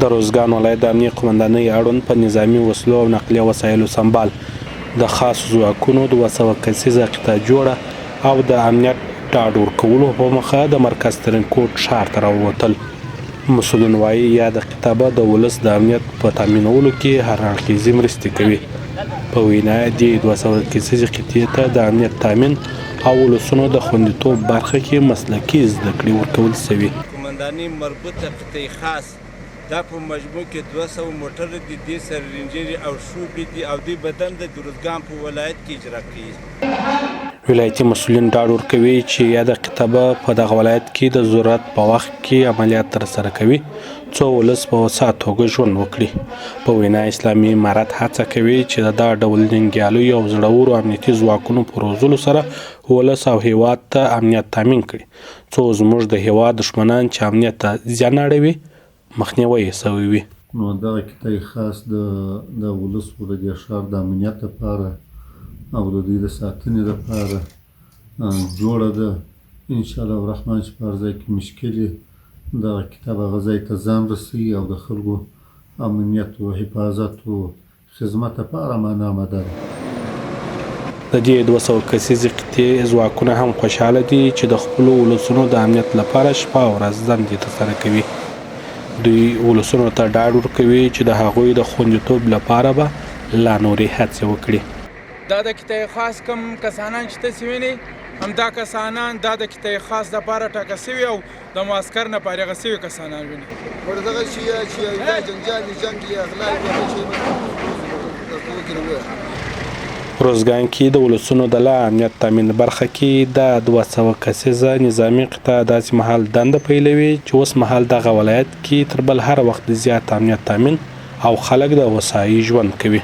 د روزګان ولایت د امنیه قومندانۍ اړوند په نظامي وسلو او نقلیه وسایلو سمبال د خاصو ځواکونو 200 کسیزه قطعه جوړه او د امنیت ډاډ ورکولو په موخه د مرکز ترینکوټ ښار ته راووتل. مسؤلین وایي یاده قطعه به د ولس د امنیت په تامینولو کې هر اړخیزې مرستې کوي. په وینا دې 200 کسیزې قطعې ته د امنیت تامین او ولسونو د خوندیتوب برخه کې مسلکي زده کړې ورکول شوي. قومندانۍ مربوطه قطعې خاص دا په مجموع کې 200 موټر دي، دې سره رینجرې او شوبې دي او دوی بدن د روزګان په ولایت کې اجرا کوي. ولایتي مسؤلین ډاډ ورکوي چې یاده قطعه به په دغه ولایت کې د ضرورت په وخت کې عملیات ترسره کوي څو ولس په هوسا توګه ژوند وکړي. په وینا اسلامي امارت هڅه کوي چې د دا ډول جنګیالیو او زړورو امنیتي ځواکونو په روزلو سره ولس او هیواد ته امنیت تامین کړي څو زموږ د هیواد دښمنان چې امنیت ته زیان اړوي مخنیوی یې سوی وي. نو دغه قطعې خاص د ولسو د دې ښار د امنیت لپاره او د دوی د ساتنې لپاره جوړه ده. انشاءالله الرحمن چې په هر ځای کې مشکل وي دغه کتاب هغه ځای ته ځان رسوي او د خلکو امنیت او حفاظت او خدمت لپاره آماده ده. د دې 200 کسیزې قطعې ځواکونه هم خوشحاله دي چې د خپلو ولسونو د امنیت لپاره شپه او ورځ دندې ترسره کوي. دوی ولسونو ته ډاډ ورکوي چې د هغوی د خوندیتوب لپاره به لا نورې هڅې وکړي. دا د قطعې خاص کم کسانان چې تاسې وینئ همدا کسانان دا د قطعې خاص دپاره ټاکل سوي او د معسکر نه فارغه سوي کسانان وینئ. وردغه چې دا جنجال دي جنګ یې اغلا روزګان کې د ولسونو د لا امنیت تامین برخه کې د 200 کسیزه نظامي قطعه داسې مهال دنده پیلوي چې اوس مهال دغه ولایت کې تر بل هر وخت زیات امنیت تامین او خلک د هوسایي ژوند کوي.